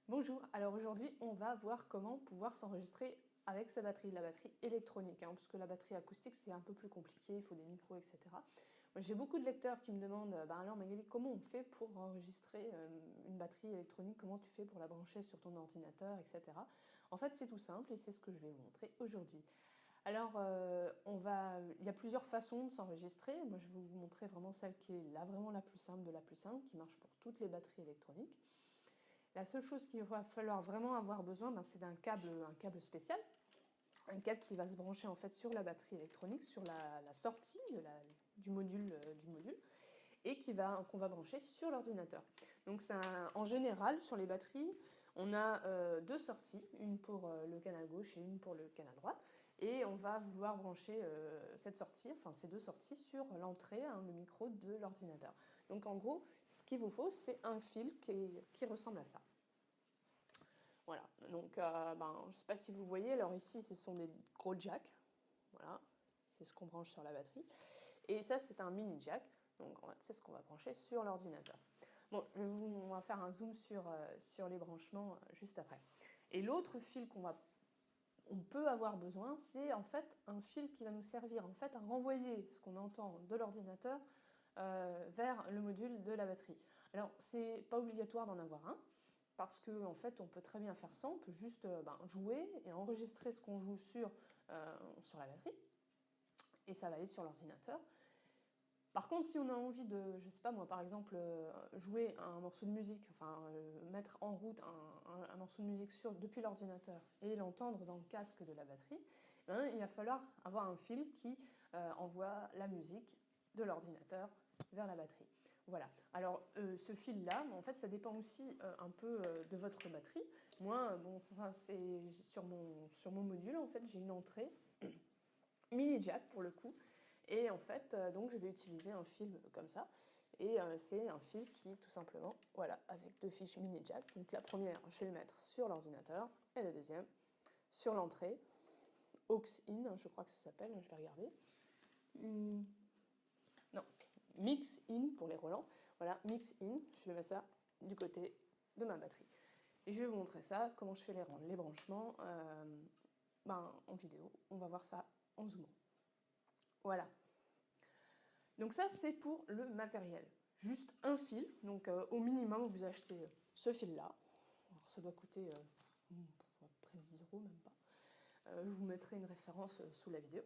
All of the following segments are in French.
Bonjour, alors aujourd'hui on va voir comment pouvoir s'enregistrer avec sa batterie, la batterie électronique, parce que la batterie acoustique c'est un peu plus compliqué, il faut des micros, etc. Moi j'ai beaucoup de lecteurs qui me demandent, alors Magali, comment on fait pour enregistrer une batterie électronique, comment tu fais pour la brancher sur ton ordinateur, etc. En fait c'est tout simple et c'est ce que je vais vous montrer aujourd'hui. Alors il y a plusieurs façons de s'enregistrer, moi je vais vous montrer vraiment celle qui est vraiment la plus simple de la plus simple, qui marche pour toutes les batteries électroniques. La seule chose qu'il va falloir vraiment avoir besoin, c'est d'un câble, un câble spécial, un câble qui va se brancher en fait sur la batterie électronique, sur la sortie du module, et qu'on va brancher sur l'ordinateur. Donc en général, sur les batteries, on a deux sorties, une pour le canal gauche et une pour le canal droit, et on va vouloir brancher ces deux sorties sur l'entrée, le micro de l'ordinateur. Donc en gros, ce qu'il vous faut, c'est un fil qui ressemble à ça. Voilà, donc je ne sais pas si vous voyez, alors ici ce sont des gros jacks, voilà, c'est ce qu'on branche sur la batterie, et ça c'est un mini jack, donc c'est ce qu'on va brancher sur l'ordinateur. Bon, on va faire un zoom sur les branchements juste après. Et l'autre fil on peut avoir besoin, c'est en fait un fil qui va nous servir en fait à renvoyer ce qu'on entend de l'ordinateur vers le module de la batterie. Alors c'est pas obligatoire d'en avoir un, parce qu'en fait on peut très bien faire ça, on peut juste jouer et enregistrer ce qu'on joue sur la batterie, et ça va aller sur l'ordinateur. Par contre, si on a envie de, je sais pas moi, par exemple, jouer un morceau de musique, mettre en route un morceau de musique depuis l'ordinateur et l'entendre dans le casque de la batterie, il va falloir avoir un fil qui envoie la musique de l'ordinateur vers la batterie. Voilà. Alors, ce fil-là, en fait, ça dépend aussi un peu de votre batterie. Moi, c'est sur mon module, en fait, j'ai une entrée mini jack pour le coup. Et en fait, donc je vais utiliser un fil comme ça. Et c'est un fil qui, tout simplement, voilà, avec deux fiches mini jack. Donc la première, je vais le mettre sur l'ordinateur. Et la deuxième, sur l'entrée. Aux in, je crois que ça s'appelle, je vais regarder. Non, mix in pour les Roland. Voilà, mix in, je vais mettre ça du côté de ma batterie. Et je vais vous montrer ça, comment je fais les branchements en vidéo. On va voir ça en zoomant. Voilà. Donc ça, c'est pour le matériel. Juste un fil. Donc au minimum, vous achetez ce fil-là. Ça doit coûter près de 10 €, même pas. Je vous mettrai une référence sous la vidéo.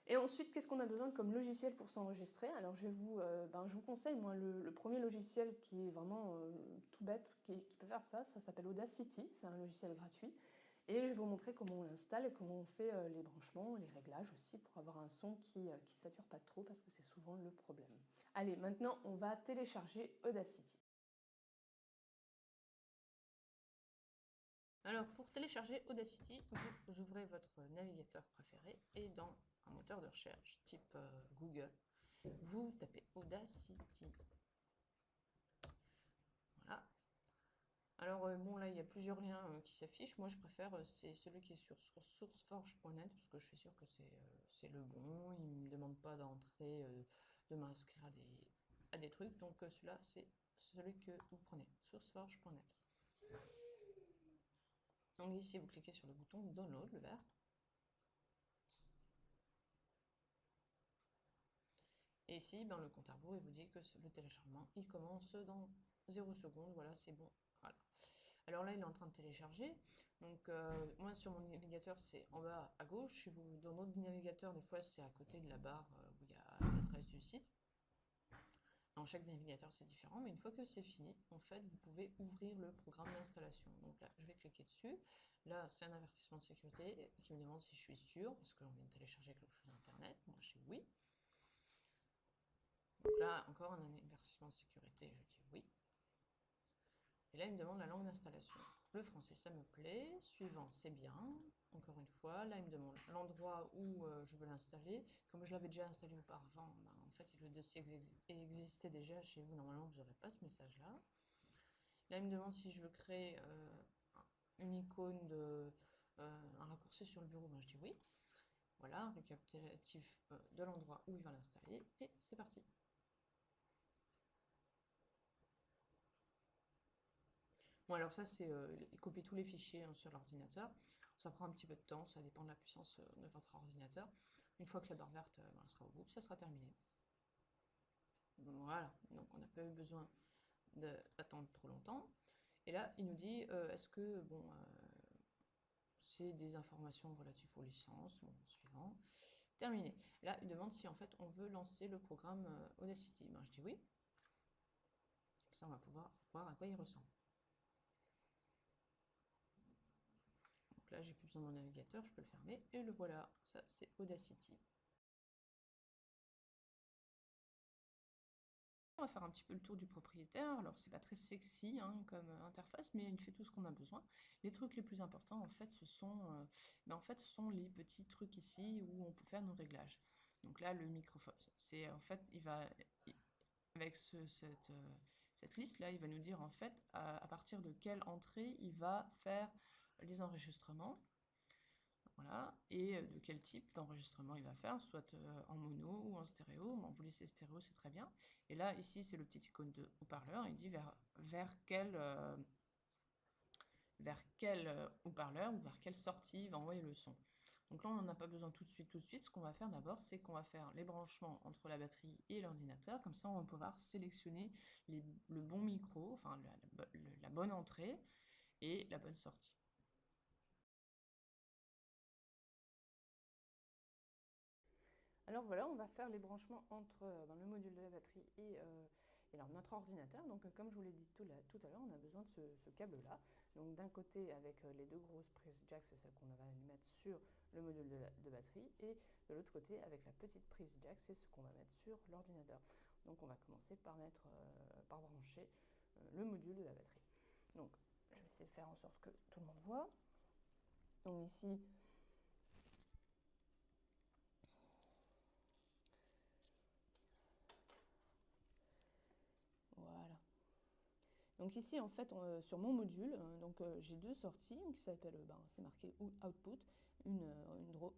Et ensuite, qu'est-ce qu'on a besoin comme logiciel pour s'enregistrer? Alors je vous conseille, moi, le premier logiciel qui est vraiment tout bête, qui peut faire ça s'appelle Audacity. C'est un logiciel gratuit. Et je vais vous montrer comment on l'installe et comment on fait les branchements, les réglages aussi, pour avoir un son qui ne sature pas trop, parce que c'est souvent le problème. Allez, maintenant on va télécharger Audacity. Alors pour télécharger Audacity, vous ouvrez votre navigateur préféré et dans un moteur de recherche type Google, vous tapez Audacity. Voilà. Alors là il y a plusieurs liens qui s'affichent. Moi je préfère c'est celui qui est sur sourceforge.net, parce que je suis sûre que c'est le bon. Il ne me demande pas d'entrer, de m'inscrire à des trucs. Donc celui-là c'est celui que vous prenez, sourceforge.net. Donc ici vous cliquez sur le bouton download, le vert. Et ici, le compte à rebours, il vous dit que le téléchargement, il commence dans 0 secondes. Voilà, c'est bon. Voilà. Alors là, il est en train de télécharger. Donc, moi, sur mon navigateur, c'est en bas à gauche. Si vous, dans notre navigateur, des fois, c'est à côté de la barre où il y a l'adresse du site. Dans chaque navigateur, c'est différent. Mais une fois que c'est fini, en fait, vous pouvez ouvrir le programme d'installation. Donc là, je vais cliquer dessus. Là, c'est un avertissement de sécurité qui me demande si je suis sûr, parce qu'on vient de télécharger quelque chose d'Internet. Moi, je dis oui. Donc là, encore un avertissement de sécurité, je dis oui. Et là, il me demande la langue d'installation. Le français, ça me plaît. Suivant, c'est bien. Encore une fois, là, il me demande l'endroit où je veux l'installer. Comme je l'avais déjà installé auparavant, en fait, le dossier existait déjà chez vous. Normalement, vous n'aurez pas ce message-là. Là, il me demande si je veux créer une icône un raccourci sur le bureau. Je dis oui. Voilà, un récapitulatif de l'endroit où il va l'installer. Et c'est parti. Bon, alors ça, c'est copier tous les fichiers hein, sur l'ordinateur. Ça prend un petit peu de temps, ça dépend de la puissance de votre ordinateur. Une fois que la barre verte sera au bout, ça sera terminé. Voilà, donc on n'a pas eu besoin d'attendre trop longtemps. Et là, il nous dit, est-ce que, bon, c'est des informations relatives aux licences, bon, suivant, terminé. Là, il demande si en fait on veut lancer le programme Audacity. Ben, je dis oui, comme ça on va pouvoir voir à quoi il ressemble. Donc là, j'ai plus besoin de mon navigateur, je peux le fermer, et le voilà, ça c'est Audacity. On va faire un petit peu le tour du propriétaire. Alors, c'est pas très sexy hein, comme interface, mais il fait tout ce qu'on a besoin. Les trucs les plus importants, en fait, ce sont les petits trucs ici où on peut faire nos réglages. Donc là, le microphone, c'est en fait, avec cette liste-là, il va nous dire en fait à partir de quelle entrée il va faire les enregistrements. Voilà, et de quel type d'enregistrement il va faire, soit en mono ou en stéréo. Bon, vous laissez stéréo, c'est très bien. Et là, ici, c'est le petit icône de haut-parleur. Il dit vers quel haut-parleur ou vers quelle sortie il va envoyer le son. Donc là, on n'en a pas besoin tout de suite. Ce qu'on va faire d'abord, c'est qu'on va faire les branchements entre la batterie et l'ordinateur. Comme ça, on va pouvoir sélectionner le bon micro, enfin la bonne entrée et la bonne sortie. Alors voilà, on va faire les branchements entre le module de la batterie et alors, notre ordinateur. Donc comme je vous l'ai dit tout à l'heure, on a besoin de ce câble-là. Donc d'un côté avec les deux grosses prises jack, c'est celle qu'on va aller mettre sur le module de batterie, et de l'autre côté avec la petite prise jack, c'est ce qu'on va mettre sur l'ordinateur. Donc on va commencer par brancher le module de la batterie. Donc je vais essayer de faire en sorte que tout le monde voit. Donc ici, voilà. Donc ici, en fait, sur mon module, j'ai deux sorties qui s'appellent, c'est marqué output, une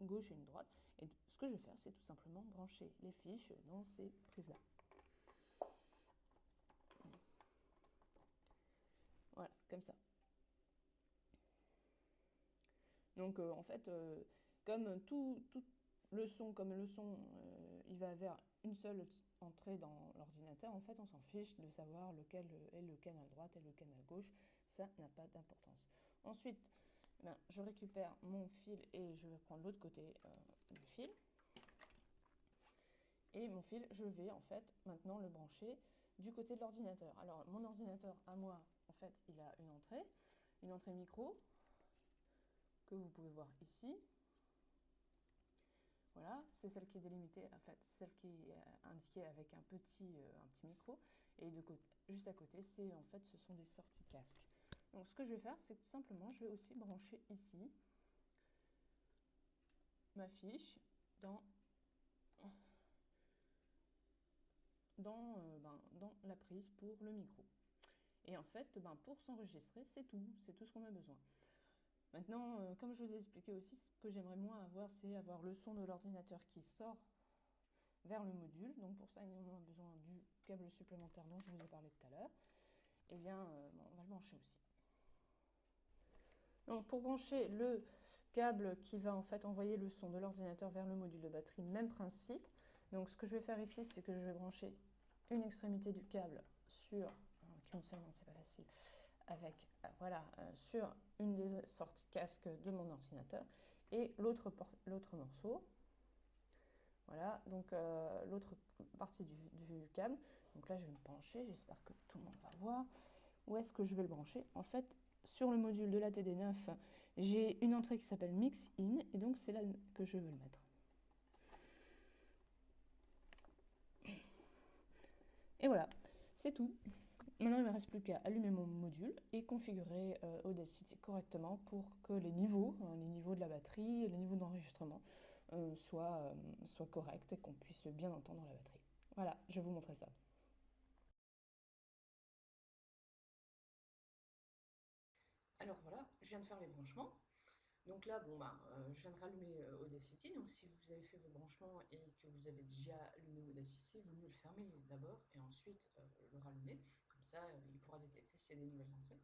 gauche et une droite. Et ce que je vais faire, c'est tout simplement brancher les fiches dans ces prises-là. Voilà, comme ça. Donc en fait, comme tout le son, il va vers une seule entrée dans l'ordinateur, en fait, on s'en fiche de savoir lequel est le canal droite et le canal gauche. Ça n'a pas d'importance. Ensuite, je récupère mon fil et je vais prendre l'autre côté du fil. Et mon fil, je vais en fait maintenant le brancher du côté de l'ordinateur. Alors, mon ordinateur à moi, en fait, il a une entrée micro que vous pouvez voir ici. Voilà, c'est celle qui est délimitée, en fait, celle qui est indiquée avec un petit micro. Et juste à côté, en fait, ce sont des sorties casque. Donc ce que je vais faire, c'est que tout simplement, je vais aussi brancher ici ma fiche dans la prise pour le micro. Et en fait, pour s'enregistrer, c'est tout ce qu'on a besoin. Maintenant, comme je vous ai expliqué aussi, ce que j'aimerais moins avoir, c'est avoir le son de l'ordinateur qui sort vers le module. Donc pour ça, on a besoin du câble supplémentaire dont je vous ai parlé tout à l'heure. Et bien, on va le brancher aussi. Donc pour brancher le câble qui va en fait envoyer le son de l'ordinateur vers le module de batterie, même principe. Donc ce que je vais faire ici, c'est que je vais brancher une extrémité du câble sur, qu'une seule main, c'est pas facile, avec, sur une des sorties casque de mon ordinateur, et l'autre morceau, voilà, donc l'autre partie du câble. Donc là, je vais me pencher, j'espère que tout le monde va voir. Où est-ce que je vais le brancher? En fait, sur le module de la TD9, j'ai une entrée qui s'appelle Mix In, et donc c'est là que je veux le mettre. Et voilà, c'est tout. Maintenant, il ne me reste plus qu'à allumer mon module et configurer Audacity correctement pour que les niveaux de la batterie, les niveaux d'enregistrement soient corrects et qu'on puisse bien entendre la batterie. Voilà, je vais vous montrer ça. Alors voilà, je viens de faire les branchements. Donc là, je viens de rallumer Audacity. Donc si vous avez fait vos branchements et que vous avez déjà allumé Audacity, il vaut mieux le fermer d'abord et ensuite le rallumer. Comme ça, il pourra détecter s'il y a des nouvelles entrées.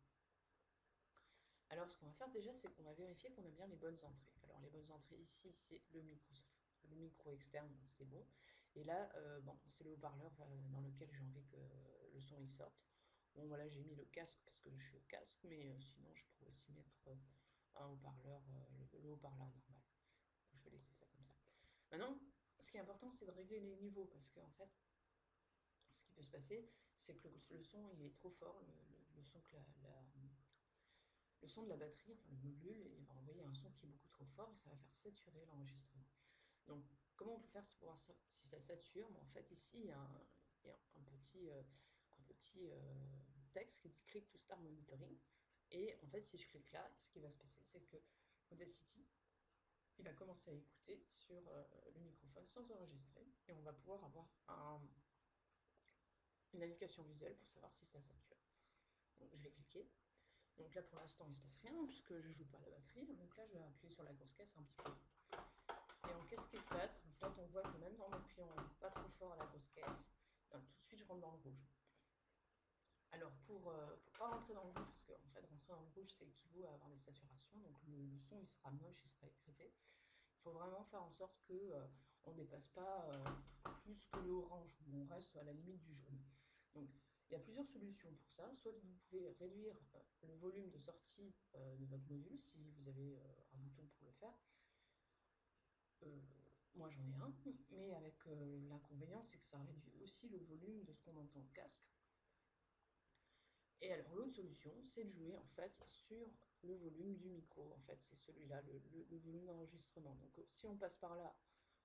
Alors, ce qu'on va faire déjà, c'est qu'on va vérifier qu'on a bien les bonnes entrées. Alors, les bonnes entrées ici, c'est le micro externe, donc c'est bon. Et là, bon, c'est le haut-parleur dans lequel j'ai envie que le son y sorte. Bon, voilà, j'ai mis le casque parce que je suis au casque, mais sinon, je pourrais aussi mettre un haut-parleur, le haut-parleur normal. Je vais laisser ça comme ça. Maintenant, ce qui est important, c'est de régler les niveaux parce qu'en fait, ce qui peut se passer, c'est que le son il est trop fort, le son que le son de la batterie, enfin le module, il va envoyer un son qui est beaucoup trop fort et ça va faire saturer l'enregistrement. Donc, comment on peut faire pour voir ça si ça sature? En fait, ici, il y a un petit texte qui dit Click to start monitoring. Et en fait, si je clique là, ce qui va se passer, c'est que Audacity, il va commencer à écouter sur le microphone sans enregistrer. Et on va pouvoir avoir une indication visuelle pour savoir si ça sature. Donc, je vais cliquer. Donc là, pour l'instant, il ne se passe rien puisque je ne joue pas à la batterie. Donc là, je vais appuyer sur la grosse caisse un petit peu. Et donc, qu'est-ce qui se passe? En fait, on voit que même en appuyant pas trop fort à la grosse caisse, ben, tout de suite, je rentre dans le rouge. Alors, pour pas rentrer dans le rouge, parce qu'en fait, rentrer dans le rouge, c'est équivaut à avoir des saturations, donc le son, il sera moche, il sera écrété. Il faut vraiment faire en sorte que on ne dépasse pas plus que le orange, où on reste à la limite du jaune. Donc, il y a plusieurs solutions pour ça. Soit vous pouvez réduire le volume de sortie de votre module, si vous avez un bouton pour le faire. Euh, Moi j'en ai un, mais avec l'inconvénient c'est que ça réduit aussi le volume de ce qu'on entend au casque. Et alors l'autre solution c'est de jouer en fait sur le volume du micro, en fait c'est celui-là, le volume d'enregistrement. Donc si on passe par là,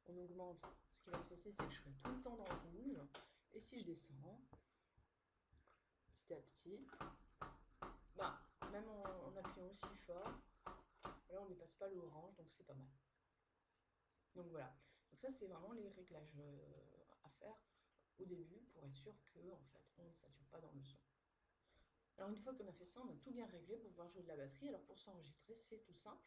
on augmente, ce qui va se passer c'est que je serai tout le temps dans le rouge, et si je descends petit à petit, bah, même en appuyant aussi fort, là on ne dépasse pas le orange, donc c'est pas mal. Donc voilà, donc ça c'est vraiment les réglages à faire au début pour être sûr que en fait on ne sature pas dans le son. Alors une fois qu'on a fait ça, on a tout bien réglé pour pouvoir jouer de la batterie. Alors pour s'enregistrer, c'est tout simple.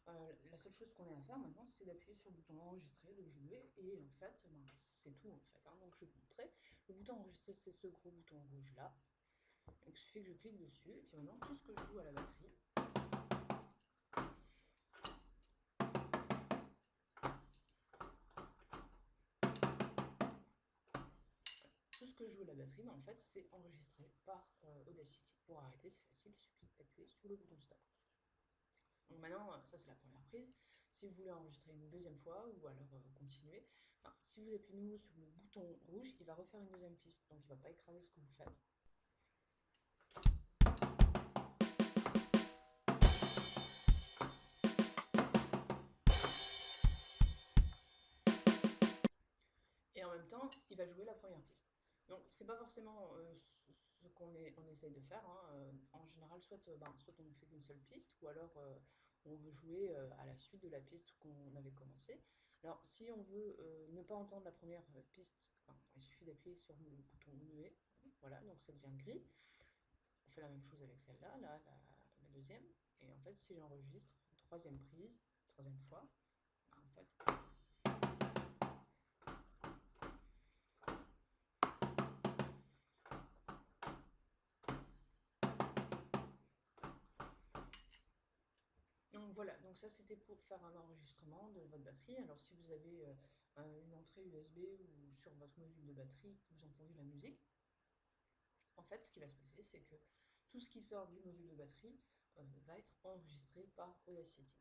La seule chose qu'on a à faire maintenant, c'est d'appuyer sur le bouton enregistrer, de jouer, et en fait, ben, c'est tout en fait. Hein. Donc je vais vous montrer. Le bouton enregistrer, c'est ce gros bouton rouge là. Donc il suffit que je clique dessus, et puis maintenant tout ce que je joue à la batterie, tout ce que je joue à la batterie, ben, en fait, c'est enregistré par Audacity. Pour arrêter, c'est facile, il suffit d'appuyer sur le bouton stop. Donc maintenant, ça c'est la première prise. Si vous voulez enregistrer une deuxième fois ou alors continuer, enfin, si vous appuyez de nouveau sur le bouton rouge, il va refaire une deuxième piste, donc il ne va pas écraser ce que vous faites. Et en même temps, il va jouer la première piste. Donc c'est pas forcément ce qu'on essaye de faire. Hein. En général, soit on ne fait qu'une seule piste, ou alors on veut jouer à la suite de la piste qu'on avait commencé. Alors si on veut ne pas entendre la première piste, enfin, il suffit d'appuyer sur le bouton muet. Voilà, donc ça devient gris. On fait la même chose avec celle-là, la deuxième. Et en fait, si j'enregistre, troisième prise, troisième fois, en fait, donc voilà, donc ça c'était pour faire un enregistrement de votre batterie. Alors si vous avez une entrée USB ou sur votre module de batterie que vous entendez la musique, en fait ce qui va se passer c'est que tout ce qui sort du module de batterie va être enregistré par Audacity.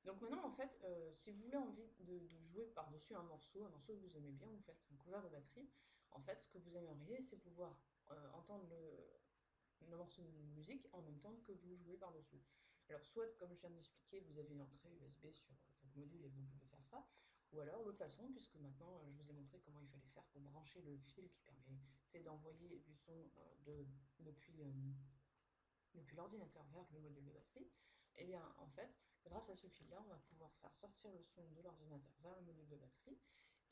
Donc maintenant en fait, si vous voulez envie de jouer par-dessus un morceau que vous aimez bien, vous faites un cover de batterie, en fait ce que vous aimeriez c'est pouvoir entendre le morceau de musique en même temps que vous jouez par-dessus. Alors soit, comme je viens de l'expliquer, vous avez une entrée USB sur votre module et vous pouvez faire ça, ou alors l'autre façon, puisque maintenant je vous ai montré comment il fallait faire pour brancher le fil qui permettait d'envoyer du son depuis l'ordinateur vers le module de batterie, et bien en fait, grâce à ce fil-là, on va pouvoir faire sortir le son de l'ordinateur vers le module de batterie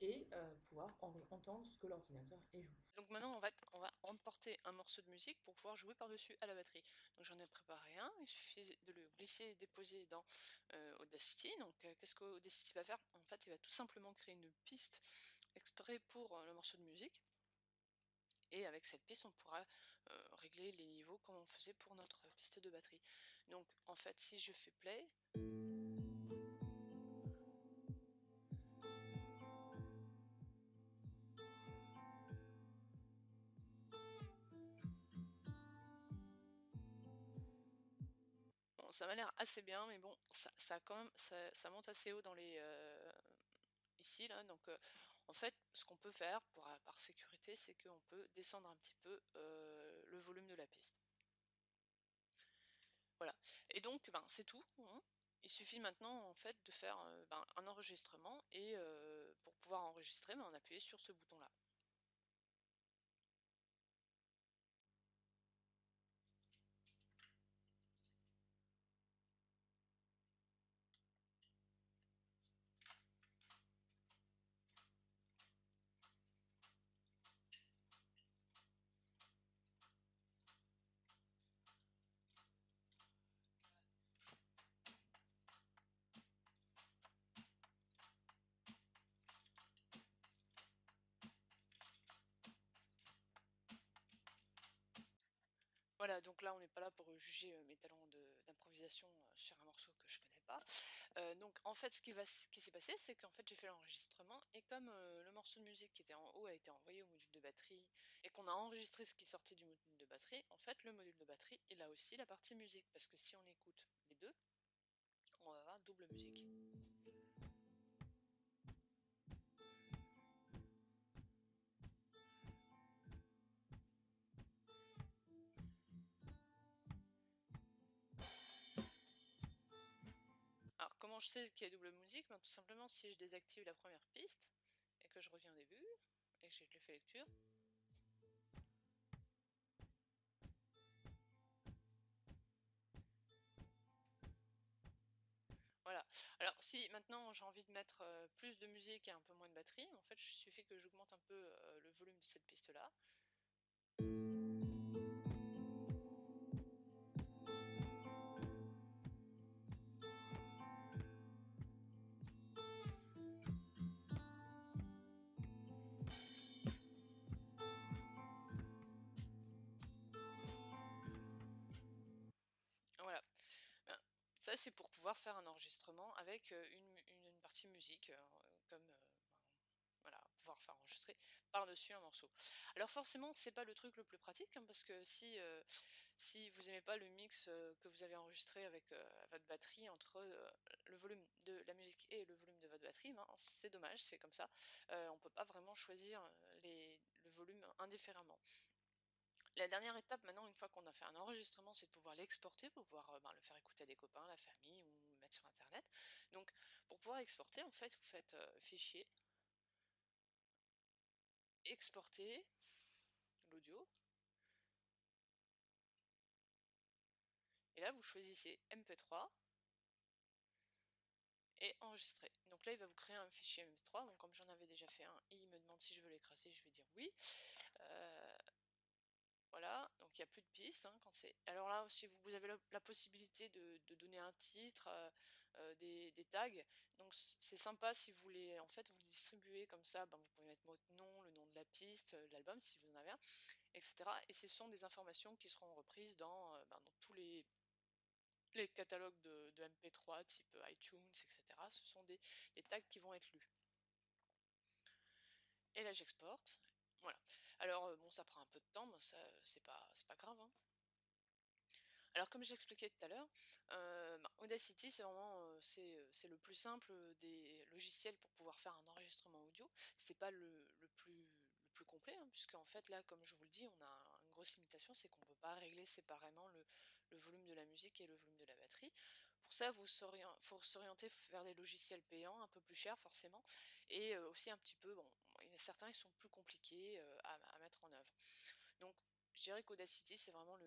et pouvoir entendre ce que l'ordinateur est joué. Donc maintenant, on va emporter un morceau de musique pour pouvoir jouer par-dessus à la batterie. Donc j'en ai préparé un, il suffit de le glisser et déposer dans Audacity. Donc qu'est-ce qu'Audacity va faire? En fait, il va tout simplement créer une piste exprès pour le morceau de musique. Et avec cette piste, on pourra régler les niveaux comme on faisait pour notre piste de batterie. Donc en fait, si je fais play, bon, ça m'a l'air assez bien, mais bon, ça quand même, ça monte assez haut dans les ici là. Donc en fait, ce qu'on peut faire par sécurité, c'est qu'on peut descendre un petit peu le volume de la piste. Voilà. Et donc, ben, c'est tout, hein. Il suffit maintenant en fait de faire ben, un enregistrement et pour pouvoir enregistrer, ben, on appuie sur ce bouton-là. Voilà, donc là on n'est pas là pour juger mes talents d'improvisation sur un morceau que je connais pas. Donc en fait ce qui s'est passé, c'est qu'en fait j'ai fait l'enregistrement et comme le morceau de musique qui était en haut a été envoyé au module de batterie et qu'on a enregistré ce qui sortait du module de batterie, en fait le module de batterie il a aussi la partie musique parce que si on écoute les deux, on va avoir double musique. Alors comment je sais qu'il y a double musique? Ben, tout simplement si je désactive la première piste et que je reviens au début et que j'ai l'effet lecture. Voilà. Alors si maintenant j'ai envie de mettre plus de musique et un peu moins de batterie, en fait il suffit que j'augmente un peu le volume de cette piste-là. Voilà. Ben, ça c'est pour pouvoir faire un enregistrement avec une partie musique, comme voilà, pouvoir faire enregistrer par-dessus un morceau. Alors forcément, c'est pas le truc le plus pratique, hein, parce que si vous aimez pas le mix que vous avez enregistré avec votre batterie entre le volume de la musique et le volume de votre batterie, ben, c'est dommage, c'est comme ça. On peut pas vraiment choisir le volume indifféremment. La dernière étape maintenant, une fois qu'on a fait un enregistrement, c'est de pouvoir l'exporter pour pouvoir ben, le faire écouter à des copains, la famille ou le mettre sur internet. Donc pour pouvoir exporter, en fait, vous faites fichier, exporter l'audio, et là vous choisissez MP3 et enregistrer. Donc là il va vous créer un fichier MP3, donc comme j'en avais déjà fait un, et il me demande si je veux l'écraser, je vais dire oui. Euh, Voilà, donc il n'y a plus de pistes, hein, quand c'est. Alors là aussi, vous avez la possibilité de donner un titre, des tags. Donc c'est sympa si vous voulez, en fait, vous le distribuez comme ça. Ben, vous pouvez mettre votre nom, le nom de la piste, de l'album si vous en avez un, etc. Et ce sont des informations qui seront reprises ben, dans tous les catalogues de MP3 type iTunes, etc. Ce sont des tags qui vont être lus. Et là, j'exporte. Voilà. Alors, bon, ça prend un peu de temps, mais ça, c'est pas grave, hein. Alors comme j'expliquais tout à l'heure, ben, Audacity c'est vraiment c'est le plus simple des logiciels pour pouvoir faire un enregistrement audio. C'est pas le plus complet, hein, puisque en fait là, comme je vous le dis, on a une grosse limitation, c'est qu'on ne peut pas régler séparément le volume de la musique et le volume de la batterie. Pour ça, faut s'orienter vers des logiciels payants, un peu plus chers forcément, et aussi un petit peu, bon, il y en a certains ils sont plus compliqués à mettre en œuvre. Donc je dirais qu'Audacity c'est vraiment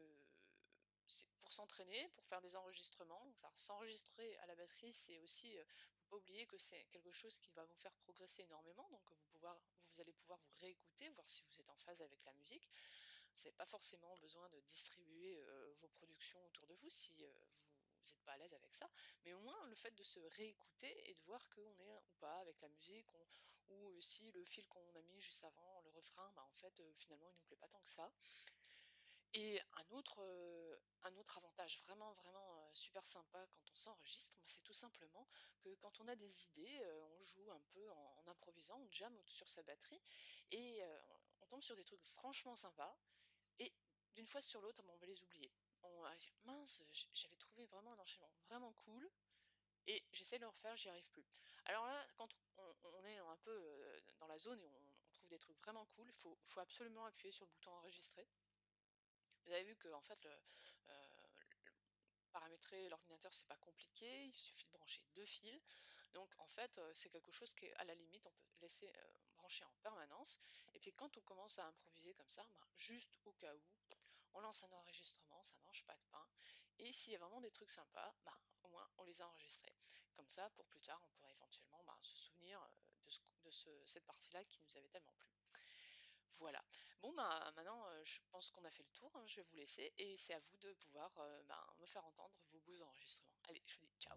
c'est pour s'entraîner, pour faire des enregistrements. Enfin, s'enregistrer à la batterie, c'est aussi, faut pas oublier que c'est quelque chose qui va vous faire progresser énormément. Donc, vous allez pouvoir vous réécouter, voir si vous êtes en phase avec la musique. Vous n'avez pas forcément besoin de distribuer vos productions autour de vous si vous vous n'êtes pas à l'aise avec ça, mais au moins le fait de se réécouter et de voir qu'on est ou pas avec la musique, ou si le fil qu'on a mis juste avant, le refrain, bah, en fait, finalement, il nous plaît pas tant que ça. Et un autre avantage vraiment, vraiment, super sympa quand on s'enregistre, bah, c'est tout simplement que quand on a des idées, on joue un peu en improvisant, on jamme sur sa batterie et on tombe sur des trucs franchement sympas et d'une fois sur l'autre, bah, on va les oublier. On va dire: «Mince, j'avais trouvé vraiment un enchaînement vraiment cool et j'essaie de le refaire, j'y arrive plus». Alors là, quand on est un peu, dans la zone et on trouve des trucs vraiment cool, il faut absolument appuyer sur le bouton enregistrer. Vous avez vu que en fait paramétrer l'ordinateur, c'est pas compliqué, il suffit de brancher 2 fils. Donc en fait, c'est quelque chose qui est à la limite, on peut laisser, brancher en permanence et puis quand on commence à improviser comme ça, ben, juste au cas où, on lance un enregistrement, ça mange pas de pain et s'il y a vraiment des trucs sympas, ben, au moins on les a enregistrés. Comme ça, pour plus tard, on pourrait éventuellement, ben, se souvenir, de cette partie-là qui nous avait tellement plu. Voilà. Bon, bah, maintenant, je pense qu'on a fait le tour, hein, je vais vous laisser et c'est à vous de pouvoir, ben, me faire entendre vos beaux enregistrements. Allez, je vous dis ciao.